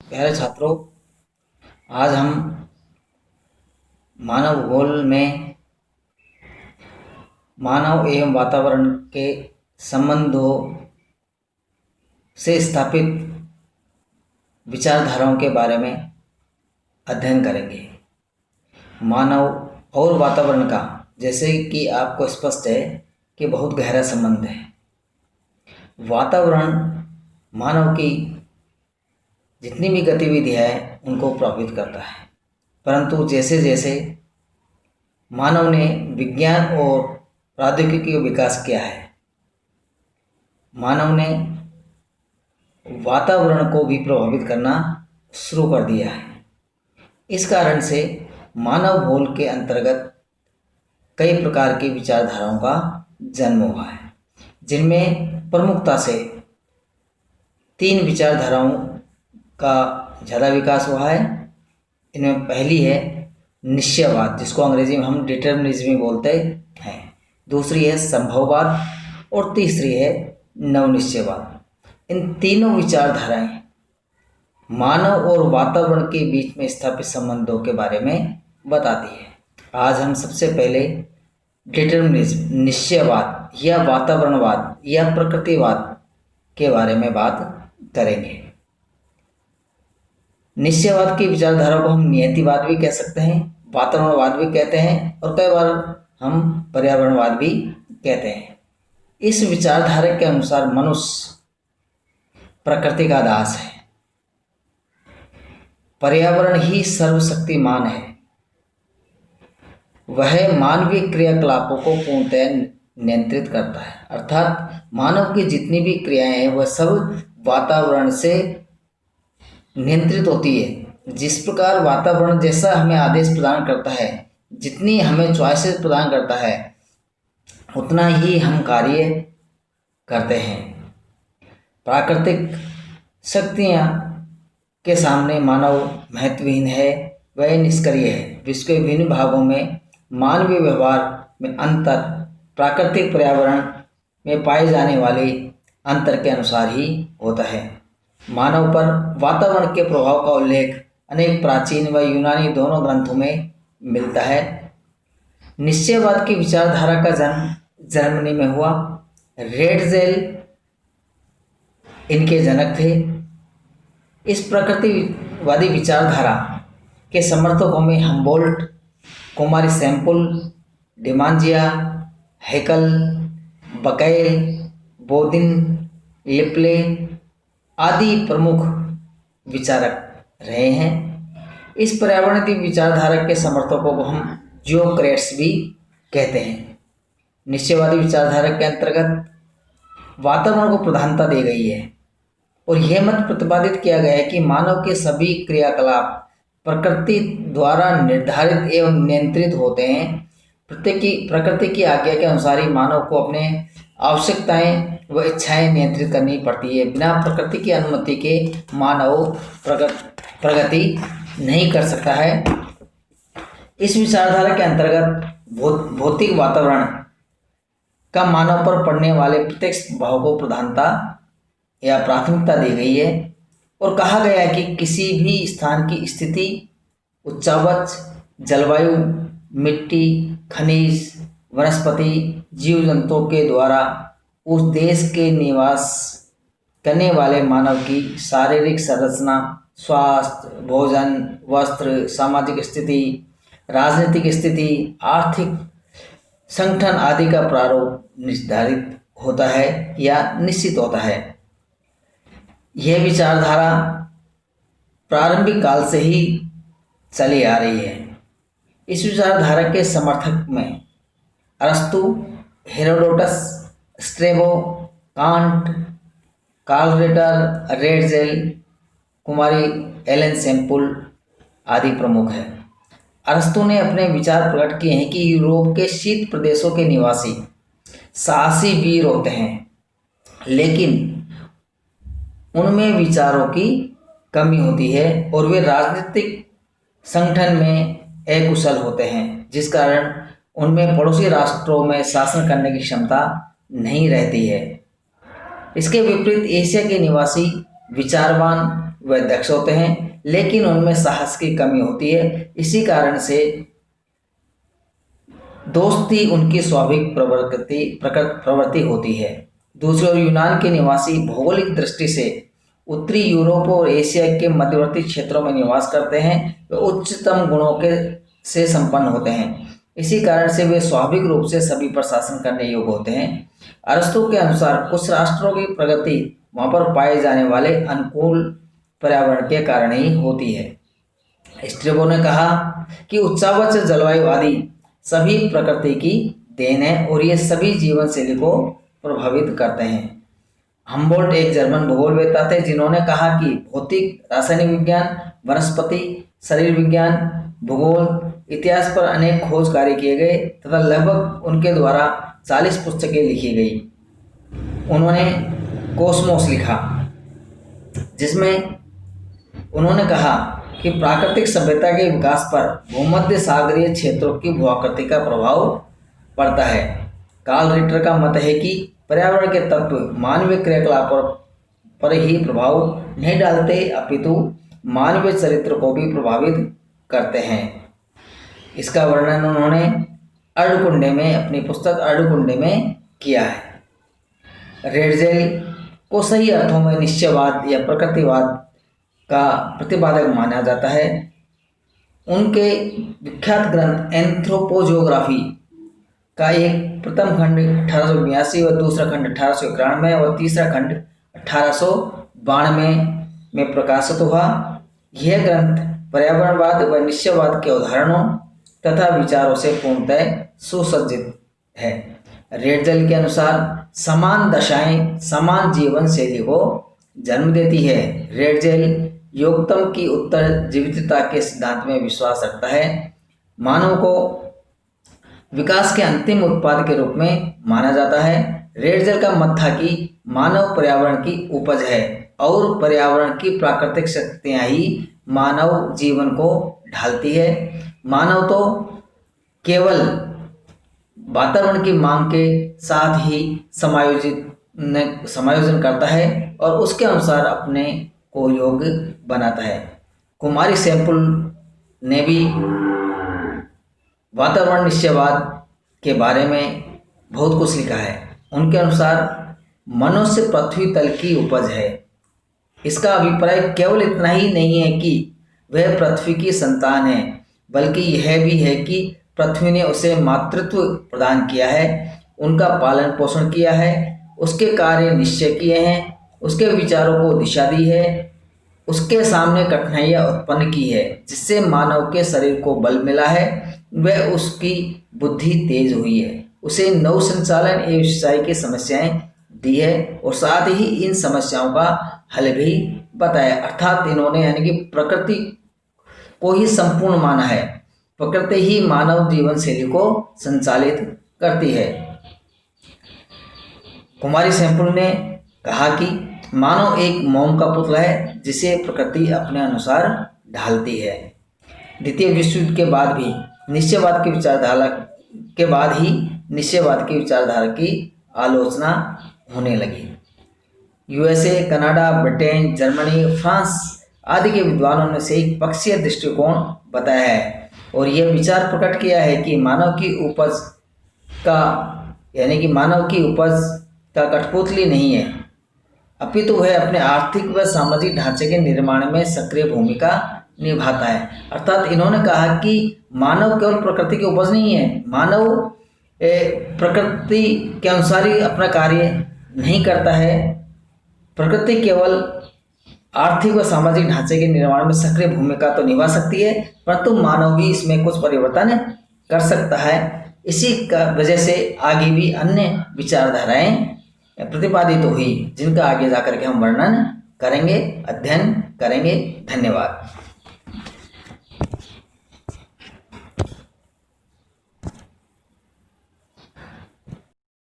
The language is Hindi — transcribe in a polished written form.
प्यारे छात्रों, आज हम मानव भूगोल में मानव एवं वातावरण के संबंधों से स्थापित विचारधाराओं के बारे में अध्ययन करेंगे। मानव और वातावरण का, जैसे कि आपको स्पष्ट है कि बहुत गहरा संबंध है। वातावरण मानव की जितनी भी गतिविधि है उनको प्रभावित करता है, परंतु जैसे जैसे मानव ने विज्ञान और प्रौद्योगिकी का विकास किया है, मानव ने वातावरण को भी प्रभावित करना शुरू कर दिया है। इस कारण से मानव भूगोल के अंतर्गत कई प्रकार की विचारधाराओं का जन्म हुआ है, जिनमें प्रमुखता से 3 विचारधाराओं का ज़्यादा विकास हुआ है। इनमें पहली है निश्चयवाद, जिसको अंग्रेजी में हम डिटर्मिनिज्म बोलते हैं। दूसरी है संभववाद और तीसरी है नवनिश्चयवाद। इन तीनों विचारधाराएं मानव और वातावरण के बीच में स्थापित संबंधों के बारे में बताती है। आज हम सबसे पहले डिटर्मिनिज्म, निश्चयवाद या वातावरणवाद या प्रकृतिवाद के बारे में बात करेंगे। निश्चयवाद की विचारधारा को हम नियतिवाद भी कह सकते हैं, वातावरणवाद भी कहते हैं और कई बार हम पर्यावरणवाद भी कहते हैं। इस विचारधारा के अनुसार मनुष्य प्रकृति का दास है, पर्यावरण ही सर्वशक्तिमान है, वह मानवीय क्रियाकलापों को पूर्णतः नियंत्रित करता है। अर्थात मानव की जितनी भी क्रियाएं हैं वह सब वातावरण से नियंत्रित होती है। जिस प्रकार वातावरण जैसा हमें आदेश प्रदान करता है, जितनी हमें चॉइसेस प्रदान करता है, उतना ही हम कार्य करते हैं। प्राकृतिक शक्तियाँ के सामने मानव महत्वहीन है, वह निष्क्रिय है। विश्व के विभिन्न भागों में मानवीय व्यवहार में अंतर प्राकृतिक पर्यावरण में पाए जाने वाले अंतर के अनुसार ही होता है। मानव पर वातावरण के प्रभाव का उल्लेख अनेक प्राचीन व यूनानी दोनों ग्रंथों में मिलता है। निश्चयवाद की विचारधारा का जन्म जर्मनी में हुआ। रेटजेल इनके जनक थे। इस प्रकृतिवादी विचारधारा के समर्थकों में हम्बोल्ट, कुमारी सैंपुल, डिमांजिया, हैकल, बकैल, बोदिन, लिप्ले आदि प्रमुख विचारक रहे हैं। इस पर्यावरणीय विचारधारा के समर्थकों को हम जियोक्रेट्स भी कहते हैं। निश्चयवादी विचारधारा के अंतर्गत वातावरण को प्रधानता दी गई है और यह मत प्रतिपादित किया गया है कि मानव के सभी क्रियाकलाप प्रकृति द्वारा निर्धारित एवं नियंत्रित होते हैं। प्रकृति की आज्ञा के अनुसार ही मानव को अपने आवश्यकताएं व इच्छाएं नियंत्रित करनी पड़ती है। बिना प्रकृति की अनुमति के मानव प्रगति नहीं कर सकता है। इस विचारधारा के अंतर्गत भौतिक वातावरण का मानव पर पड़ने वाले प्रत्यक्ष प्रभाव को प्रधानता या प्राथमिकता दी गई है और कहा गया है कि किसी भी स्थान की स्थिति, उच्चावच, जलवायु, मिट्टी, खनिज, वनस्पति, जीव जंतुओं के द्वारा उस देश के निवास करने वाले मानव की शारीरिक संरचना, स्वास्थ्य, भोजन, वस्त्र, सामाजिक स्थिति, राजनीतिक स्थिति, आर्थिक संगठन आदि का प्रारूप निर्धारित होता है या निश्चित होता है। यह विचारधारा प्रारंभिक काल से ही चली आ रही है। इस विचारधारा के समर्थक में अरस्तु, Herodotus, Strabo, Kant, Karl Ritter, Ratzel, कुमारी एलन सैंपुल आदि प्रमुख हैं। अरस्तु ने अपने विचार प्रकट किए हैं कि यूरोप के शीत प्रदेशों के निवासी साहसी वीर होते हैं, लेकिन उनमें विचारों की कमी होती है और वे राजनीतिक संगठन में अकुशल होते हैं, जिस कारण उनमें पड़ोसी राष्ट्रों में शासन करने की क्षमता नहीं रहती है। इसके विपरीत एशिया के निवासी विचारवान वे दक्ष होते हैं, लेकिन उनमें साहस की कमी होती है। इसी कारण से दोस्ती उनकी स्वाभाविक प्रवृत्ति होती है। दूसरी ओर यूनान के निवासी भौगोलिक दृष्टि से उत्तरी यूरोप और एशिया के मध्यवर्ती क्षेत्रों में निवास करते हैं। वे उच्चतम गुणों के से संपन्न होते हैं। इसी कारण से वे स्वाभाविक रूप से सभी पर शासन करने योग्य होते हैं। अरस्तु के अनुसार कुछ राष्ट्रों की प्रगति वहां पर पाए जाने वाले अनुकूल पर्यावरण के कारण ही होती है। स्ट्रेबो ने कहा कि उत्साहवश जलवायुवादी सभी प्रकृति की देन है और ये सभी जीवन शैली को प्रभावित करते हैं। हम्बोल्ट एक जर्मन भूगोलवेत्ता थे जिन्होंने कहा कि भौतिक, रासायनिक विज्ञान, वनस्पति, शरीर विज्ञान, भूगोल, इतिहास पर अनेक खोज कार्य किए गए तथा लगभग उनके द्वारा 40 पुस्तकें लिखी गई। उन्होंने कोस्मोस लिखा, जिसमें उन्होंने कहा कि प्राकृतिक सभ्यता के विकास पर भूमध्य सागरीय क्षेत्रों की भूआकृति का प्रभाव पड़ता है। कार्ल रिटर का मत है कि पर्यावरण के तत्व मानवीय क्रियाकलापों पर ही प्रभाव नहीं डालते, अपितु मानवीय चरित्र को भी प्रभावित करते हैं। इसका वर्णन उन्होंने अर्धकुंडे में, अपनी पुस्तक अर्धकुंडे में किया है। रेडजेल को सही अर्थों में निश्चयवाद या प्रकृतिवाद का प्रतिपादक माना जाता है। उनके विख्यात ग्रंथ एंथ्रोपोजियोग्राफी का एक प्रथम खंड 1882 और दूसरा खंड 1891 और तीसरा खंड 1892 में प्रकाशित हुआ। यह ग्रंथ पर्यावरणवाद व निश्चयवाद के उदाहरणों तथा विचारों से पूर्णतः सुसज्जित है। रेडजेल के अनुसार समान दशाएं समान जीवन शैली को जन्म देती है। रेडजेल योगतम की उत्तरजीवितता के सिद्धांत में विश्वास रखता है। मानव को विकास के अंतिम उत्पाद के रूप में माना जाता है। रेडजेल का मत था कि मानव पर्यावरण की उपज है और पर्यावरण की प्राकृतिक शक्तियां ही मानव जीवन को ढालती है। मानव तो केवल वातावरण की मांग के साथ ही समायोजन करता है और उसके अनुसार अपने को योग्य बनाता है। कुमारी सैंपुल ने भी वातावरण निश्चयवाद के बारे में बहुत कुछ लिखा है। उनके अनुसार मनुष्य पृथ्वी तल की उपज है। इसका अभिप्राय केवल इतना ही नहीं है कि वह पृथ्वी की संतान है, बल्कि यह भी है कि पृथ्वी ने उसे मातृत्व प्रदान किया है, उनका पालन पोषण किया है, उसके कार्य निश्चय किए हैं, उसके विचारों को दिशा दी है, उसके सामने कठिनाइयाँ उत्पन्न की है, जिससे मानव के शरीर को बल मिला है, वह उसकी बुद्धि तेज हुई है, उसे नव संचालन एवं सिंचाई की समस्याएं दी है और साथ ही इन समस्याओं का हल भी बताया। अर्थात इन्होंने यानी कि प्रकृति को ही संपूर्ण माना है। प्रकृति ही मानव जीवन शैली को संचालित करती है। कुमारी सैंपुल ने कहा कि मानव एक मोम का पुतला है जिसे प्रकृति अपने अनुसार ढालती है। द्वितीय विश्व युद्ध के बाद भी निश्चयवाद की विचारधारा की आलोचना होने लगी। USA, Canada, Britain, Germany, France आदि के विद्वानों ने से एक पक्षीय दृष्टिकोण बताया है और यह विचार प्रकट किया है कि मानव की उपज का कठपुतली नहीं है, अपितु वह अपने आर्थिक व सामाजिक ढांचे के निर्माण में सक्रिय भूमिका निभाता है। अर्थात इन्होंने कहा कि मानव केवल प्रकृति की उपज नहीं है, मानव प्रकृति के अनुसार ही अपना कार्य नहीं करता है। प्रकृति केवल आर्थिक व सामाजिक ढांचे के निर्माण में सक्रिय भूमिका तो निभा सकती है, परंतु मानव भी इसमें कुछ परिवर्तन कर सकता है। इसी का वजह से आगे भी अन्य विचारधाराएं प्रतिपादित हुई, जिनका आगे जाकर के हम वर्णन करेंगे, अध्ययन करेंगे। धन्यवाद।